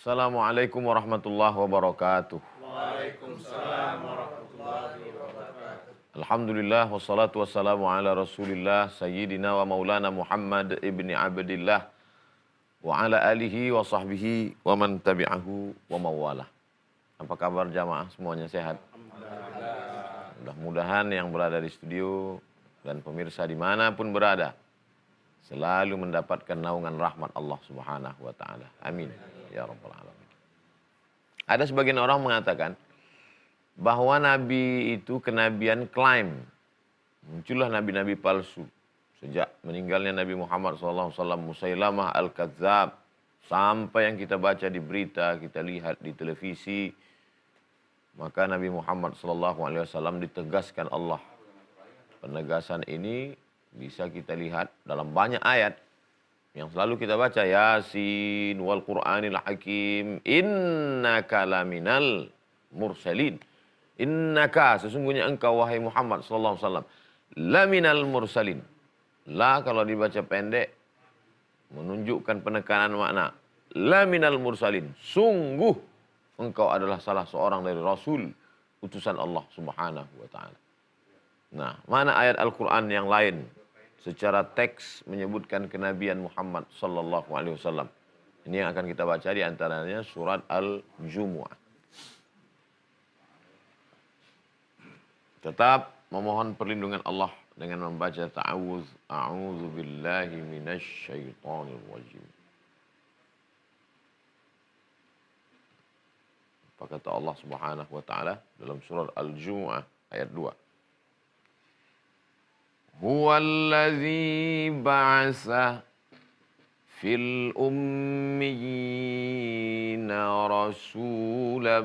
Assalamualaikum warahmatullahi wabarakatuh. Waalaikumsalam warahmatullahi wabarakatuh. Alhamdulillah wassalatu wassalamu ala Rasulillah sayyidina wa maulana Muhammad ibni Abdillah wa ala alihi wa sahbihi wa man tabi'ahu wa mawalah. Apa kabar jamaah, semuanya sehat? Mudah-mudahan yang berada di studio dan pemirsa dimanapun berada selalu mendapatkan naungan rahmat Allah Subhanahu wa taala. Amin ya rabbal alamin. Ada sebagian orang mengatakan bahwa nabi itu kenabian klaim. Muncullah nabi-nabi palsu. Sejak meninggalnya Nabi Muhammad SAW, Musailamah Al-Kadzab, sampai yang kita baca di berita, kita lihat di televisi, maka Nabi Muhammad SAW ditegaskan Allah. Penegasan ini bisa kita lihat dalam banyak ayat yang selalu kita baca, Yasin wal Qur'anil Hakim, innaka laminal mursalin. Innaka, sesungguhnya engkau wahai Muhammad sallallahu alaihi wasallam, laminal mursalin. La kalau dibaca pendek menunjukkan penekanan makna. Laminal mursalin. Sungguh engkau adalah salah seorang dari rasul utusan Allah Subhanahu wa taala. Nah, mana ayat Al-Qur'an yang lain secara teks menyebutkan kenabian Muhammad sallallahu alaihi wasallam? Ini yang akan kita baca di antaranya surat Al-Jumu'ah. Tetap memohon perlindungan Allah dengan membaca ta'awuz. A'udzu billahi minasy syaithanir rajim. Apa kata Allah Subhanahu wa taala dalam surat Al-Jumu'ah ayat 2? Huwallazi ba'asa fil ummiyina rasulan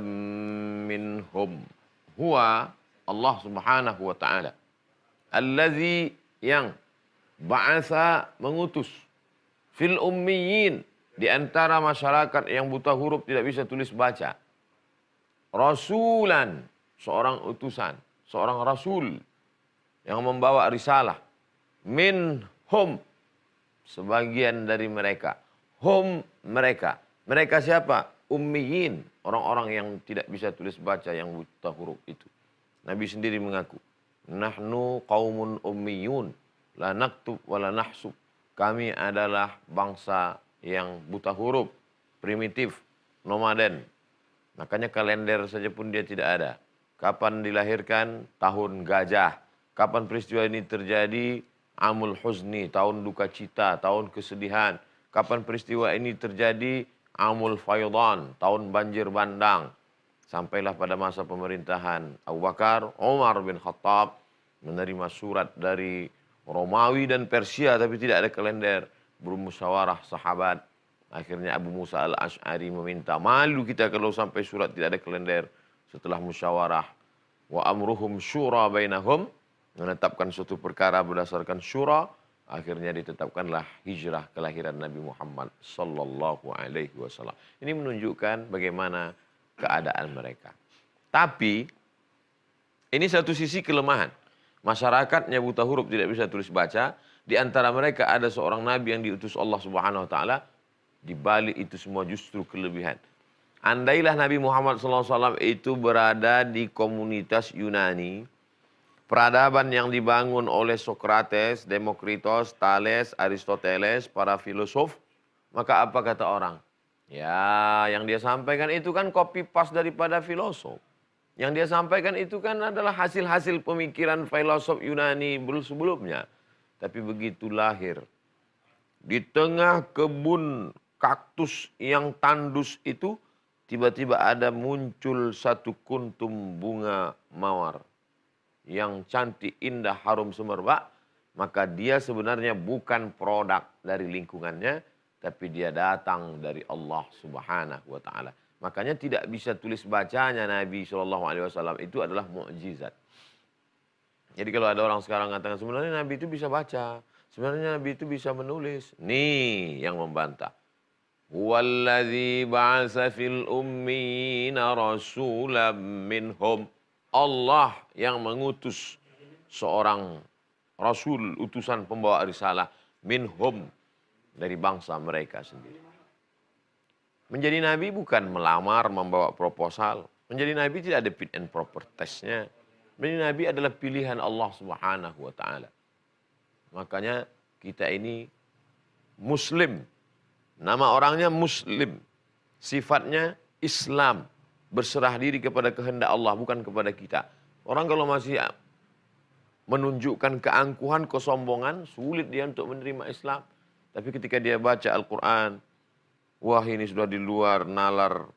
minhum. Huwa Allah Subhanahu wa taala. Allazi yang ba'asa mengutus fil ummiyin di antara masyarakat yang buta huruf tidak bisa tulis baca. Rasulan, seorang utusan, seorang rasul yang membawa risalah. Minhum, sebagian dari mereka. Hum, mereka. Mereka siapa? Ummiyin, orang-orang yang tidak bisa tulis baca, yang buta huruf itu. Nabi sendiri mengaku, nahnu qaumun ummiyun, la naktub wa la nahsub. Kami adalah bangsa yang buta huruf, primitif, nomaden. Makanya kalender saja pun dia tidak ada. Kapan dilahirkan? Tahun gajah. Kapan peristiwa ini terjadi? Amul huzni, tahun duka cita, tahun kesedihan. Kapan peristiwa ini terjadi? Amul faydan, tahun banjir bandang. Sampailah pada masa pemerintahan Abu Bakar, Umar bin Khattab menerima surat dari Romawi dan Persia tapi tidak ada kalender. Bermusyawarah sahabat. Akhirnya Abu Musa al-Ash'ari meminta, malu kita kalau sampai surat tidak ada kalender. Setelah musyawarah, wa amruhum syura bainahum, menetapkan suatu perkara berdasarkan syura, akhirnya ditetapkanlah hijrah kelahiran Nabi Muhammad sallallahu alaihi wasallam. Ini menunjukkan bagaimana keadaan mereka. Tapi ini satu sisi kelemahan. Masyarakatnya buta huruf, tidak bisa tulis baca. Di antara mereka ada seorang nabi yang diutus Allah Subhanahu wa taala. Di balik itu semua justru kelebihan. Andailah Nabi Muhammad SAW itu berada di komunitas Yunani, peradaban yang dibangun oleh Sokrates, Demokritos, Thales, Aristoteles, para filosof, maka apa kata orang? Ya, yang dia sampaikan itu kan copy paste daripada filosof. Yang dia sampaikan itu kan adalah hasil-hasil pemikiran filosof Yunani sebelumnya. Tapi begitu lahir di tengah kebun kaktus yang tandus itu, tiba-tiba ada muncul satu kuntum bunga mawar yang cantik, indah, harum semerbak. Maka dia sebenarnya bukan produk dari lingkungannya, tapi dia datang dari Allah Subhanahu wa taala. Makanya tidak bisa tulis bacanya Nabi SAW itu adalah mukjizat. Jadi kalau ada orang sekarang mengatakan sebenarnya Nabi itu bisa baca, sebenarnya Nabi itu bisa menulis. Nih yang membantah. Huwallazi ba'asa fil ummiyina rasulan minhum. Allah yang mengutus seorang rasul, utusan pembawa risalah, minhum, dari bangsa mereka sendiri. Menjadi nabi bukan melamar, membawa proposal. Menjadi nabi tidak ada fit and proper testnya. Menjadi nabi adalah pilihan Allah Subhanahu wa taala. Makanya kita ini muslim. Nama orangnya muslim. Sifatnya Islam. Berserah diri kepada kehendak Allah, bukan kepada kita. Orang kalau masih menunjukkan keangkuhan, kesombongan, sulit dia untuk menerima Islam. Tapi ketika dia baca Al-Quran, wah ini sudah di luar nalar,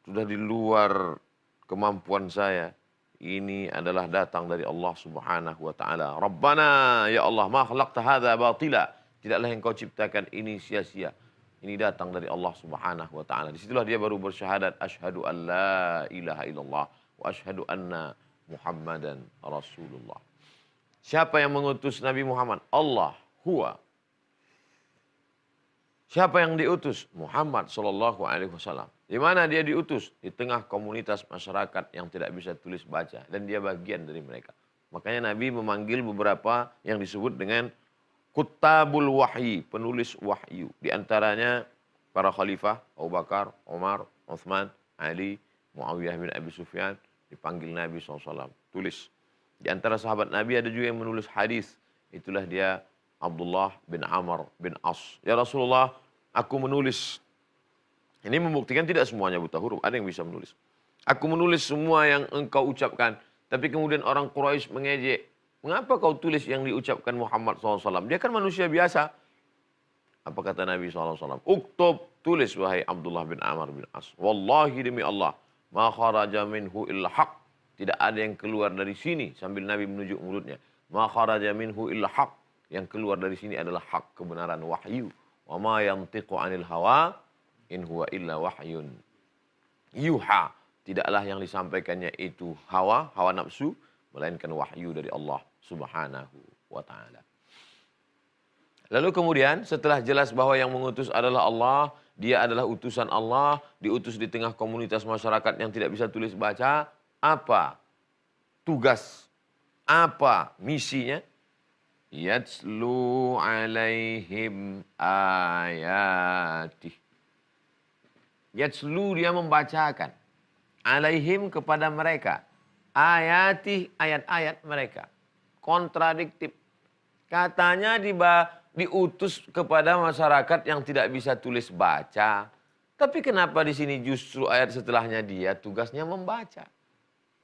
sudah di luar kemampuan saya. Ini adalah datang dari Allah Subhanahu wa taala. Rabbana ya Allah, ma khalaqta hadza batila. Tidaklah yang kau ciptakan ini sia-sia. Ini datang dari Allah Subhanahu wa taala. Disitulah dia baru bersyahadat asyhadu an la ilaha illallah wa asyhadu anna Muhammadan Rasulullah. Siapa yang mengutus Nabi Muhammad? Allah, huwa. Siapa yang diutus? Muhammad sallallahu alaihi wasallam. Di mana dia diutus? Di tengah komunitas masyarakat yang tidak bisa tulis baca dan dia bagian dari mereka. Makanya Nabi memanggil beberapa yang disebut dengan Kutabul Wahyi, penulis wahyu. Di antaranya para khalifah, Abu Bakar, Umar, Uthman, Ali, Muawiyah bin Abi Sufyan, dipanggil Nabi SAW. Tulis. Di antara sahabat Nabi ada juga yang menulis hadis. Itulah dia Abdullah bin Amr bin As. Ya Rasulullah, aku menulis. Ini membuktikan tidak semuanya buta huruf. Ada yang bisa menulis. Aku menulis semua yang engkau ucapkan. Tapi kemudian orang Quraisy mengejek. Mengapa kau tulis yang diucapkan Muhammad SAW? Dia kan manusia biasa. Apa kata Nabi SAW? Uktub, tulis wahai Abdullah bin Amr bin As. Wallahi demi Allah. Ma kharaja minhu illa haq. Tidak ada yang keluar dari sini. Sambil Nabi menunjuk mulutnya. Ma kharaja minhu illa haq. Yang keluar dari sini adalah hak, kebenaran, wahyu. Wa ma yantiqu anil hawa. In huwa illa wahyun. Yuha. Tidaklah yang disampaikannya itu hawa, hawa nafsu. Melainkan wahyu dari Allah Subhanahu wa ta'ala. Lalu kemudian setelah jelas bahwa yang mengutus adalah Allah, dia adalah utusan Allah, diutus di tengah komunitas masyarakat yang tidak bisa tulis baca, apa tugas, apa misinya? Yatslu alaihim ayatih. Yatslu, dia membacakan. Alaihim, kepada mereka. Ayatih, ayat-ayat mereka. Kontradiktif. Katanya diutus kepada masyarakat yang tidak bisa tulis baca. Tapi kenapa di sini justru ayat setelahnya dia tugasnya membaca?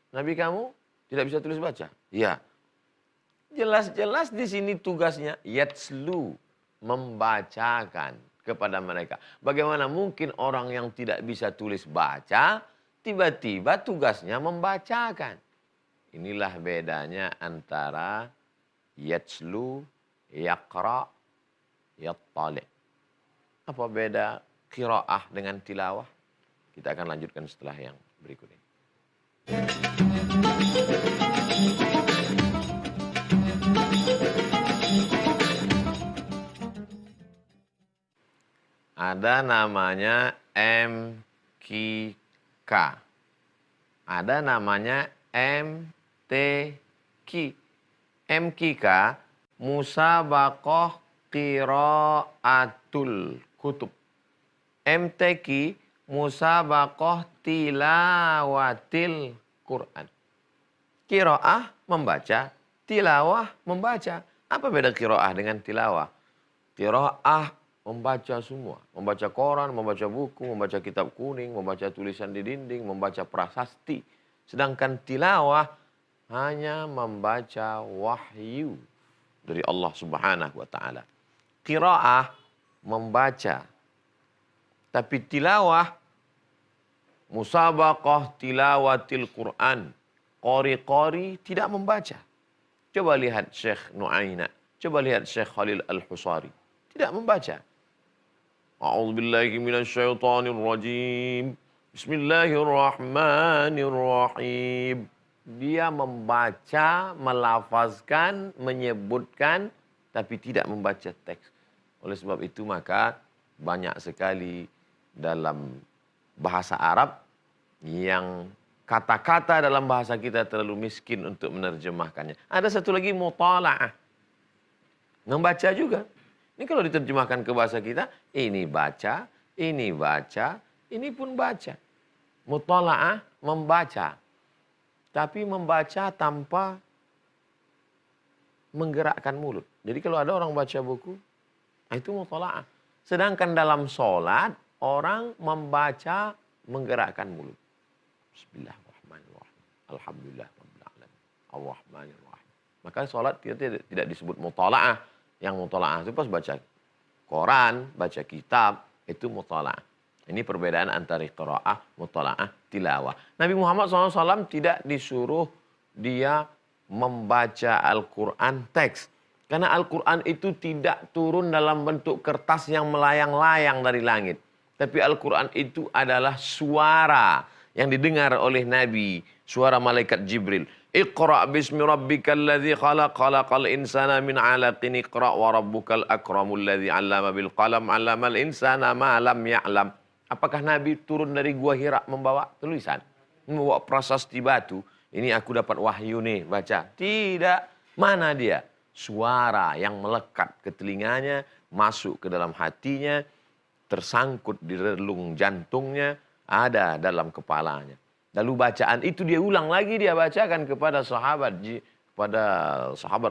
Nabi kamu tidak bisa tulis baca? Ya. Jelas-jelas di sini tugasnya yatslu, membacakan kepada mereka. Bagaimana mungkin orang yang tidak bisa tulis baca tiba-tiba tugasnya membacakan? Inilah bedanya antara yatslu, yaqra, yattali. Apa beda qiraah dengan tilawah? Kita akan lanjutkan setelah yang berikut ini. Ada namanya MQK. Ada namanya MTQ. MQK, Musabaqah Qiraatul Kutub. MTQ, Musabaqah Tilawatil Quran. Qiraah, membaca. Tilawah, membaca. Apa beda qiraah dengan tilawah? Qiraah membaca semua. Membaca koran, membaca buku, membaca kitab kuning, membaca tulisan di dinding, membaca prasasti. Sedangkan tilawah hanya membaca wahyu dari Allah Subhanahu wa ta'ala. Qiraah membaca. Tapi tilawah, musabaqah tilawatil Quran. Qori-qori tidak membaca. Coba lihat Syekh Nu'aina. Coba lihat Syekh Khalil Al-Husari. Tidak membaca. A'udzubillahi minasyaitonirrajim. Bismillahirrahmanirrahim. Dia membaca, melafazkan, menyebutkan, tapi tidak membaca teks. Oleh sebab itu maka banyak sekali dalam bahasa Arab yang kata-kata dalam bahasa kita terlalu miskin untuk menerjemahkannya. Ada satu lagi mutala'ah. Membaca juga. Ini kalau diterjemahkan ke bahasa kita, ini baca, ini baca, Ini pun baca. Mutola'ah membaca. Tapi membaca tanpa menggerakkan mulut. Jadi kalau ada orang baca buku, itu mutola'ah. Sedangkan dalam sholat, orang membaca menggerakkan mulut. Bismillahirrahmanirrahim. Alhamdulillah. Ar-Rahmanir-Rahim. Maka sholat kita tidak disebut mutola'ah. Yang mutola'ah itu pas baca Quran, baca kitab, itu mutola'ah. Ini perbedaan antara qiraah, mutola'ah, tilawah. Nabi Muhammad SAW tidak disuruh dia membaca Al-Quran teks. Karena Al-Quran itu tidak turun dalam bentuk kertas yang melayang-layang dari langit. Tapi Al-Quran itu adalah suara yang didengar oleh Nabi. Suara malaikat Jibril. Iqra' bismi rabbikal ladzi khalaq, khalaqal insana min 'alaqin, iqra' wa rabbukal akramul ladzi 'allama bil qalam, 'allamal insana ma lam ya'lam. Apakah Nabi turun dari Gua Hira membawa tulisan? Membawa prasasti batu? Ini aku dapat wahyu nih, baca. Tidak. Mana dia? Suara yang melekat ke telinganya, masuk ke dalam hatinya, tersangkut di relung jantungnya, ada dalam kepalanya. Lalu bacaan itu dia ulang lagi, dia bacakan kepada sahabat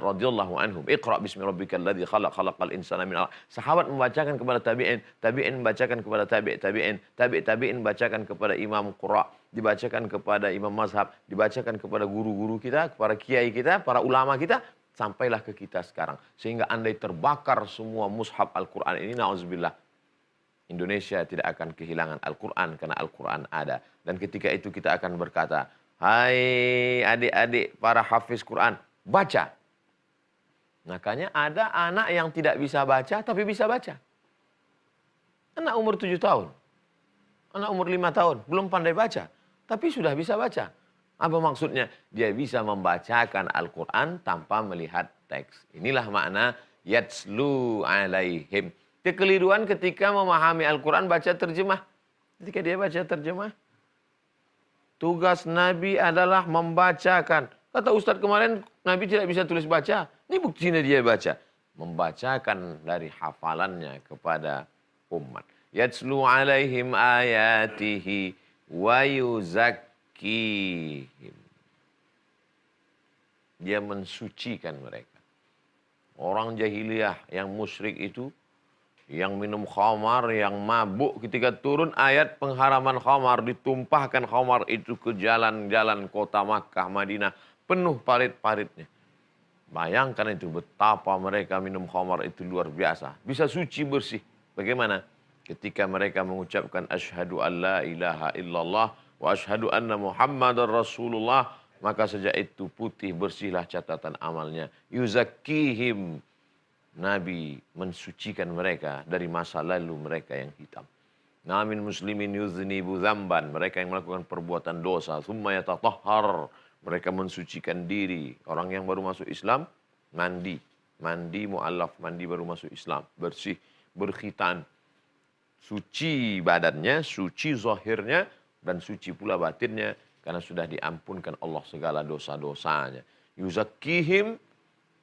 radhiyallahu anhum. Iqra' bismi rabbikal ladzi khalaq, khalaqal insana min 'alaq. Sahabat membacakan kepada tabi'in, tabi'in membacakan kepada tabi'in, tabi'in membacakan kepada imam qura', dibacakan kepada imam mazhab, dibacakan kepada guru-guru kita, kepada kiai kita, para ulama kita, sampailah ke kita sekarang. Sehingga andai terbakar semua mushaf Al-Quran ini, na'udzubillah, Indonesia tidak akan kehilangan Al-Quran karena Al-Quran ada. Dan ketika itu kita akan berkata, hai adik-adik para hafiz Quran, baca. Makanya ada anak yang tidak bisa baca tapi bisa baca. Anak umur 7 tahun, anak umur 5 tahun, belum pandai baca, tapi sudah bisa baca. Apa maksudnya? Dia bisa membacakan Al-Quran tanpa melihat teks. Inilah makna yatslu alaihim. Kekeliruan ketika memahami Al-Quran baca terjemah. Ketika dia baca terjemah, tugas Nabi adalah membacakan. Kata Ustadz kemarin, Nabi tidak bisa tulis baca. Ini buktinya dia baca. Membacakan dari hafalannya kepada umat. Yatslu alaihim ayatihi wa yuzakkihim. Dia mensucikan mereka. Orang jahiliyah yang musyrik itu, yang minum khamar, yang mabuk, ketika turun ayat pengharaman khamar, ditumpahkan khamar itu ke jalan-jalan kota Makkah, Madinah, penuh parit-paritnya. Bayangkan itu betapa mereka minum khamar itu luar biasa. Bisa suci bersih. Bagaimana? Ketika mereka mengucapkan asyhadu an la ilaha illallah wa asyhadu anna muhammadar rasulullah, maka sejak itu putih bersihlah catatan amalnya. Yuzakkihim. Nabi mensucikan mereka dari masa lalu mereka yang hitam. Namin muslimin yuznibu dzamban, mereka yang melakukan perbuatan dosa, summa yatatahhar, mereka mensucikan diri. Orang yang baru masuk Islam mandi mu'allaf, mandi baru masuk Islam, bersih, berkhitan, suci badannya, suci zahirnya, dan suci pula batinnya karena sudah diampunkan Allah segala dosa-dosanya. Yuzakkihim,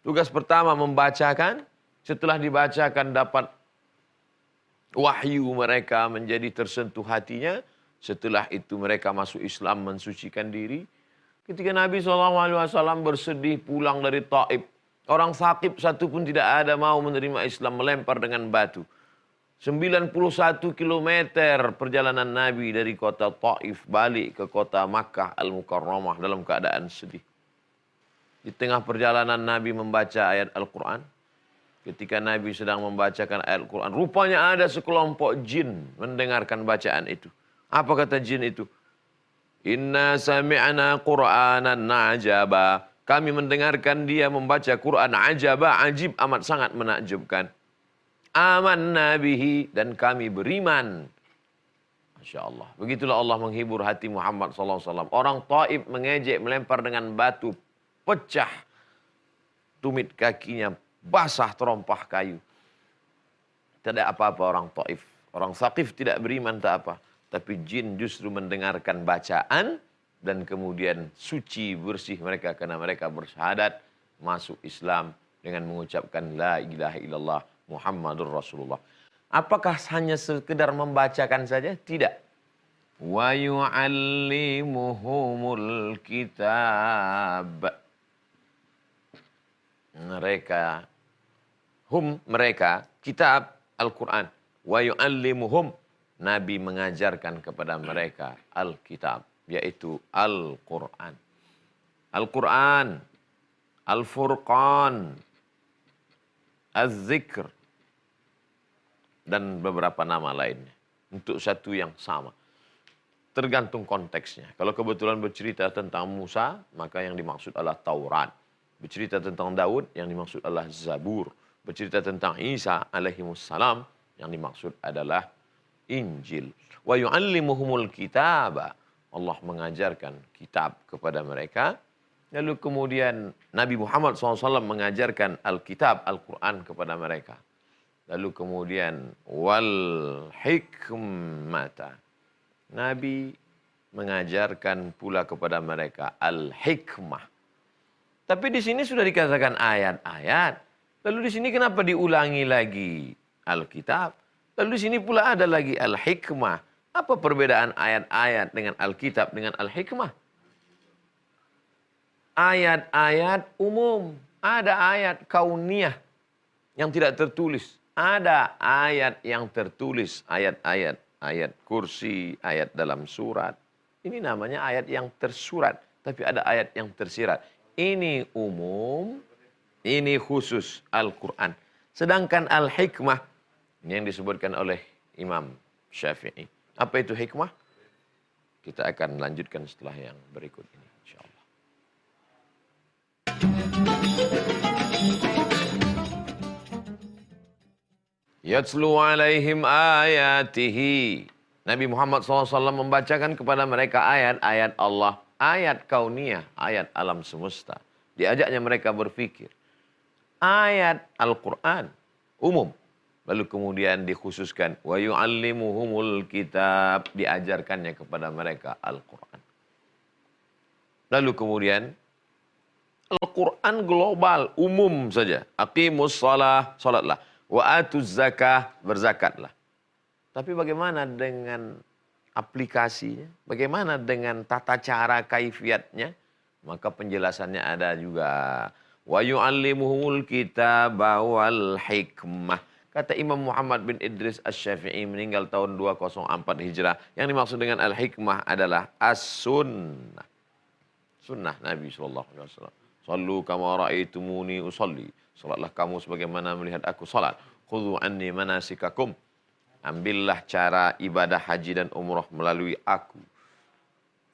tugas pertama membacakan. Setelah dibacakan dapat wahyu, mereka menjadi tersentuh hatinya. Setelah itu mereka masuk Islam, mensucikan diri. Ketika Nabi SAW bersedih pulang dari Taif, orang Saqif satu pun tidak ada mau menerima Islam, melempar dengan batu. 91 kilometer perjalanan Nabi dari kota Taif balik ke kota Makkah Al-Mukarramah dalam keadaan sedih. Di tengah perjalanan Nabi membaca ayat Al-Quran. Ketika Nabi sedang membacakan ayat Al-Quran, rupanya ada sekelompok jin mendengarkan bacaan itu. Apa kata jin itu? Inna sami'na Qur'anan ajaba. Kami mendengarkan dia membaca Quran ajaba, ajib, amat sangat menakjubkan. Amanna bihi, dan kami beriman. Masya Allah. Begitulah Allah menghibur hati Muhammad SAW. Orang Taif mengejek, melempar dengan batu, pecah tumit kakinya, basah terompah kayu. Tidak apa-apa orang Taif. Orang Saqif tidak beriman, tak apa. Tapi jin justru mendengarkan bacaan dan kemudian suci bersih mereka karena mereka bersyahadat masuk Islam dengan mengucapkan la ilaha illallah Muhammadur Rasulullah. Apakah hanya sekedar membacakan saja? Tidak. Wa yu'allimuhumul kitab. Mereka, mereka, kitab Al-Quran. Wa yu'allimuhum, Nabi mengajarkan kepada mereka Al-Kitab, yaitu Al-Quran. Al-Quran, Al-Furqan, Az-Zikr, dan beberapa nama lainnya. Untuk satu yang sama. Tergantung konteksnya. Kalau kebetulan bercerita tentang Musa, maka yang dimaksud adalah Taurat. Bercerita tentang Daud, yang dimaksud adalah Zabur. Bercerita tentang Isa alaihimussalam, yang dimaksud adalah Injil. Wa yu'allimuhumul kitaba. Allah mengajarkan kitab kepada mereka. Lalu kemudian Nabi Muhammad SAW mengajarkan Alkitab, Al-Quran kepada mereka. Lalu kemudian wal hikmata. Nabi mengajarkan pula kepada mereka al-hikmah. Tapi di sini sudah dikatakan ayat-ayat. Lalu di sini kenapa diulangi lagi Alkitab? Lalu di sini pula ada lagi al-hikmah. Apa perbedaan ayat-ayat dengan Alkitab dengan al-hikmah? Ayat-ayat umum. Ada ayat kauniyah yang tidak tertulis. Ada ayat yang tertulis. Ayat-ayat. Ayat kursi, ayat dalam surat. Ini namanya ayat yang tersurat. Tapi ada ayat yang tersirat. Ini umum, ini khusus Al-Quran. Sedangkan Al-Hikmah, ini yang disebutkan oleh Imam Syafi'i. Apa itu hikmah? Kita akan lanjutkan setelah yang berikut ini, insyaAllah. Yatslu alaihim ayatihi. Nabi Muhammad SAW membacakan kepada mereka ayat-ayat Allah. Ayat kauniyah, ayat alam semesta. Diajaknya mereka berpikir. Ayat Al-Quran, umum. Lalu kemudian dikhususkan. Wa yu'allimuhumul kitab. Diajarkannya kepada mereka Al-Quran. Lalu kemudian Al-Quran global, umum saja. Aqimus shalah, salatlah. Wa atuz zakah, berzakatlah. Tapi bagaimana dengan aplikasinya? Bagaimana dengan tata cara kaifiatnya? Maka penjelasannya ada juga. Wa yu'allimuhumul kitaba wal hikmah. Kata Imam Muhammad bin Idris Asy-Syafi'i meninggal tahun 204 Hijrah. Yang dimaksud dengan al-hikmah adalah as-sunnah. Sunnah Nabi SAW. Sallu kama ra'aitumuni usalli. Salatlah kamu sebagaimana melihat aku salat. Khudhu anni manasikakum. Ambillah cara ibadah haji dan umrah melalui aku.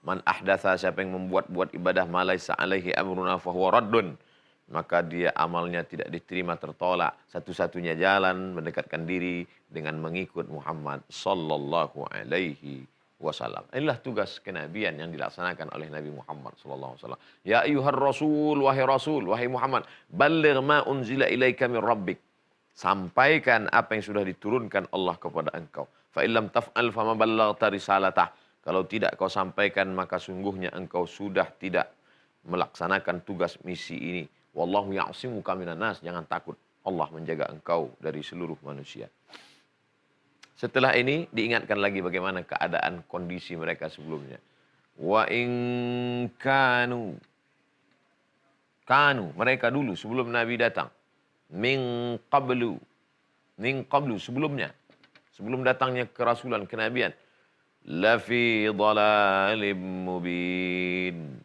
Man ahdatha, siapa yang membuat-buat ibadah ma laisa alaihi amruna fahuwa raddun. Maka dia amalnya tidak diterima, tertolak. Satu-satunya jalan mendekatkan diri dengan mengikut Muhammad sallallahu alaihi wasallam. Inilah tugas kenabian yang dilaksanakan oleh Nabi Muhammad sallallahu alaihi wasallam. Ya ayyuhar rasul, wahai Muhammad, balligh ma unzila ilaika min rabbik. Sampaikan apa yang sudah diturunkan Allah kepada engkau. Fa illam taf'al fama ballaghta risalatah. Kalau tidak kau sampaikan, maka sungguhnya engkau sudah tidak melaksanakan tugas misi ini. Wallahu ya'simuka minan nas. Jangan takut, Allah menjaga engkau dari seluruh manusia. Setelah ini diingatkan lagi bagaimana keadaan kondisi mereka sebelumnya. Wa in kanu, mereka dulu sebelum Nabi datang. Min qablu, sebelumnya. Sebelum datangnya kerasulan, kenabian. Lafi dhalalim mubin.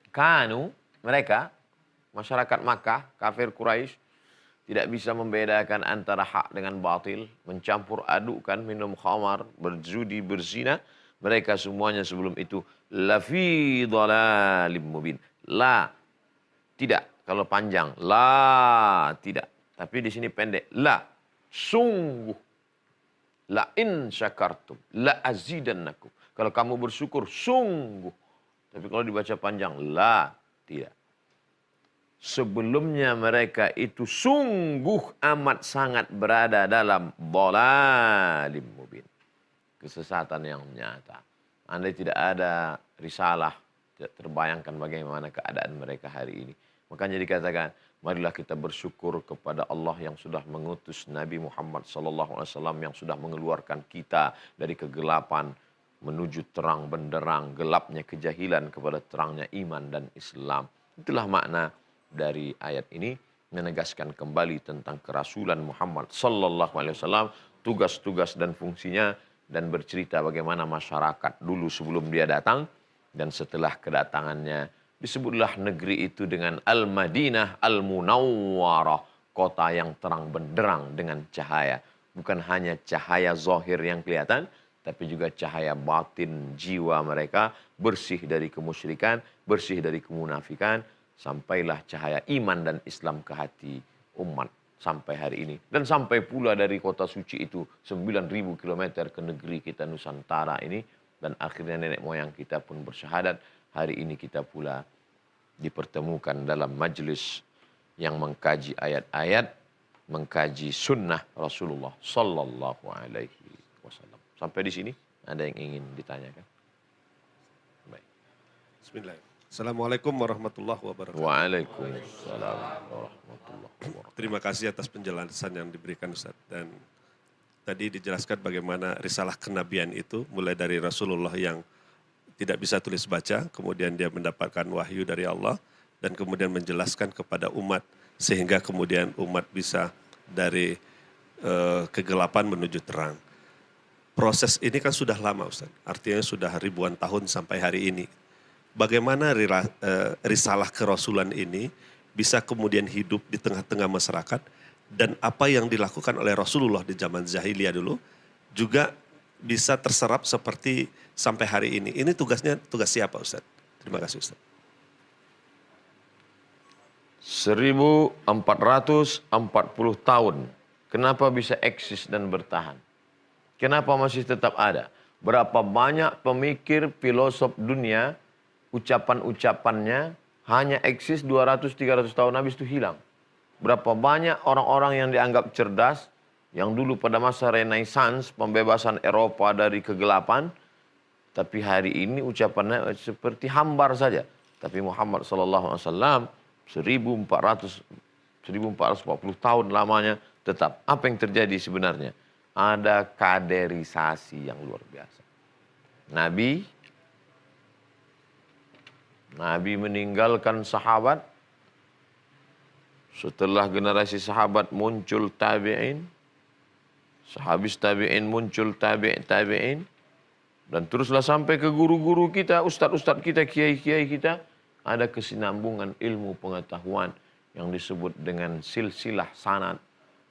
Kanu, mereka, masyarakat Makkah, kafir Quraisy, tidak bisa membedakan antara hak dengan batil, mencampur adukkan, minum khamar, berjudi, berzina. Mereka semuanya sebelum itu lafi dhalalim mubin. La, tidak. Kalau panjang, la, tidak. Tapi di sini pendek, la, sungguh. La in syakartum, la azidannakum. Kalau kamu bersyukur, sungguh. Tapi kalau dibaca panjang, la, tidak. Sebelumnya mereka itu sungguh amat sangat berada dalam dhalalim mubin. Kesesatan yang nyata. Andai tidak ada risalah, tidak terbayangkan bagaimana keadaan mereka hari ini. Makanya dikatakan, marilah kita bersyukur kepada Allah yang sudah mengutus Nabi Muhammad SAW yang sudah mengeluarkan kita dari kegelapan menuju terang benderang, gelapnya kejahilan kepada terangnya iman dan Islam. Itulah makna dari ayat ini, menegaskan kembali tentang kerasulan Muhammad SAW, tugas-tugas dan fungsinya, dan bercerita bagaimana masyarakat dulu sebelum dia datang dan setelah kedatangannya. Disebutlah negeri itu dengan Al-Madinah Al-Munawwarah, kota yang terang benderang dengan cahaya. Bukan hanya cahaya zahir yang kelihatan, tapi juga cahaya batin jiwa mereka, bersih dari kemusyrikan, bersih dari kemunafikan, sampailah cahaya iman dan Islam ke hati umat sampai hari ini. Dan sampai pula dari kota suci itu 9.000 kilometer ke negeri kita Nusantara ini, dan akhirnya nenek moyang kita pun bersyahadat. Hari ini kita pula dipertemukan dalam majlis yang mengkaji ayat-ayat, mengkaji sunnah Rasulullah Sallallahu Alaihi Wasallam. Sampai di sini ada yang ingin ditanyakan? Baik. Bismillah. Assalamualaikum warahmatullahi wabarakatuh. Waalaikumsalam warahmatullahi wabarakatuh. Terima kasih atas penjelasan yang diberikan Ustaz. Dan tadi dijelaskan bagaimana risalah kenabian itu mulai dari Rasulullah yang tidak bisa tulis baca, kemudian dia mendapatkan wahyu dari Allah, dan kemudian menjelaskan kepada umat, sehingga kemudian umat bisa dari kegelapan menuju terang. Proses ini kan sudah lama Ustaz, artinya sudah ribuan tahun sampai hari ini. Bagaimana risalah kerasulan ini bisa kemudian hidup di tengah-tengah masyarakat, dan apa yang dilakukan oleh Rasulullah di zaman jahiliyah dulu juga bisa terserap seperti sampai hari ini. Ini tugasnya tugas siapa Ustaz? Terima kasih Ustaz. 1440 tahun. Kenapa bisa eksis dan bertahan? Kenapa masih tetap ada? Berapa banyak pemikir, filosof dunia, ucapan-ucapannya hanya eksis 200-300 tahun, habis itu hilang. Berapa banyak orang-orang yang dianggap cerdas, yang dulu pada masa Renaissance, pembebasan Eropa dari kegelapan, tapi hari ini ucapannya seperti hambar saja. Tapi Muhammad SAW 1440 tahun lamanya tetap. Apa yang terjadi sebenarnya? Ada kaderisasi yang luar biasa. Nabi meninggalkan sahabat. Setelah generasi sahabat muncul tabi'in. Sahabis tabi'in muncul tabi'in. Dan teruslah sampai ke guru-guru kita, ustadz-ustadz kita, kiai-kiai kita. Ada kesinambungan ilmu pengetahuan yang disebut dengan silsilah sanad.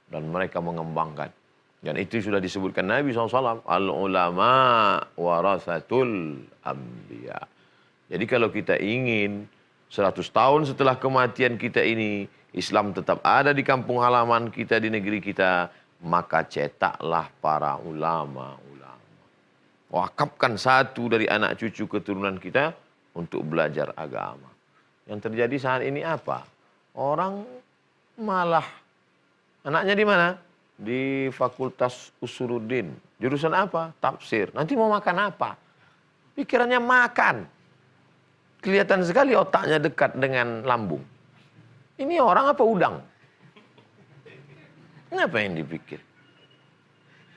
Dan mereka mengembangkan. Dan itu sudah disebutkan Nabi SAW. Al-ulama warasatul anbiya. Jadi kalau kita ingin 100 tahun setelah kematian kita ini, Islam tetap ada di kampung halaman kita, di negeri kita, maka cetaklah para ulama-ulama. Wakafkan satu dari anak cucu keturunan kita untuk belajar agama. Yang terjadi saat ini apa? Orang malah, anaknya di mana? Di Fakultas Usuluddin. Jurusan apa? Tafsir. Nanti mau makan apa? Pikirannya makan. Kelihatan sekali otaknya dekat dengan lambung. Ini orang apa udang? Apa yang dipikir?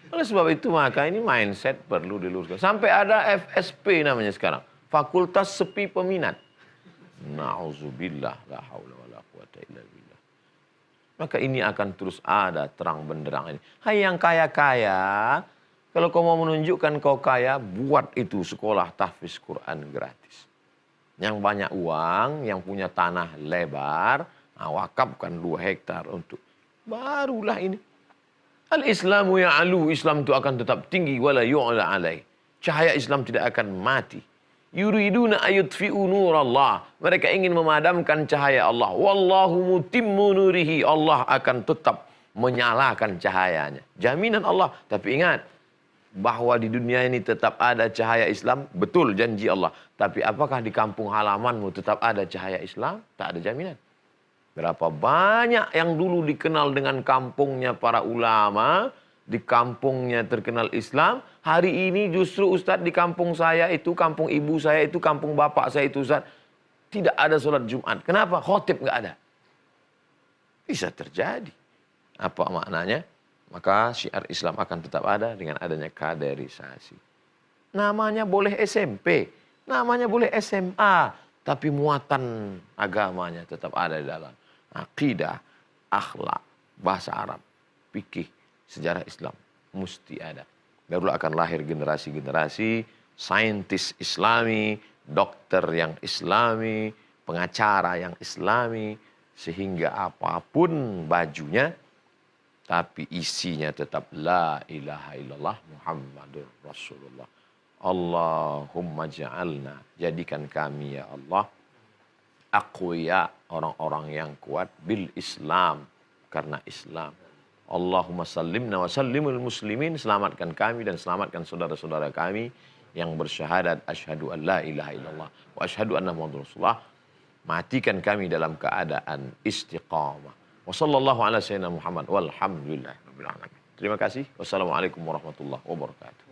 Oleh sebab itu maka ini mindset perlu diluruskan. Sampai ada FSP namanya sekarang. Fakultas Sepi Peminat. Na'udzubillah. La haula wa la quwata illa billah. Maka ini akan terus ada terang benderang ini. Hai yang kaya-kaya, kalau kau mau menunjukkan kau kaya, buat itu sekolah tahfiz Quran gratis. Yang banyak uang, yang punya tanah lebar, wakafkan 2 hektar untuk. Barulah ini. Al-Islamu ya'alu, Islam itu akan tetap tinggi, wala yu'la alaih. Cahaya Islam tidak akan mati. Yuriduna ayutfi'u nurallah. Mereka ingin memadamkan cahaya Allah. Wallahu mutimmu nurihi. Allah akan tetap menyalakan cahayanya. Jaminan Allah. Tapi ingat, bahwa di dunia ini tetap ada cahaya Islam. Betul janji Allah. Tapi apakah di kampung halamanmu tetap ada cahaya Islam? Tak ada jaminan. Berapa banyak yang dulu dikenal dengan kampungnya para ulama, di kampungnya terkenal Islam, hari ini justru Ustadz di kampung saya itu, kampung ibu saya itu, kampung bapak saya itu Ustadz, tidak ada sholat Jumat. Kenapa? Khotib nggak ada. Bisa terjadi. Apa maknanya? Maka syiar Islam akan tetap ada dengan adanya kaderisasi. Namanya boleh SMP, namanya boleh SMA, tapi muatan agamanya tetap ada di dalam. Akidah, akhlak, bahasa Arab, fikih, sejarah Islam mesti ada. Barulah akan lahir generasi-generasi saintis Islami, dokter yang Islami, pengacara yang Islami, sehingga apapun bajunya, tapi isinya tetap la ilaha illallah Muhammadur Rasulullah. Allahumma ja'alna, jadikan kami ya Allah, aqwiya, orang-orang yang kuat, bil Islam, karena Islam. Allahumma sallimna wa sallimul muslimin, selamatkan kami dan selamatkan saudara-saudara kami yang bersyahadat asyhadu an la ilaha illallah wa asyhadu anna muhammadar rasulullah. Matikan kami dalam keadaan istiqamah. Wa sallallahu ala sayyidina Muhammad walhamdulillahirabbil alamin. Terima kasih. Wassalamualaikum warahmatullahi wabarakatuh.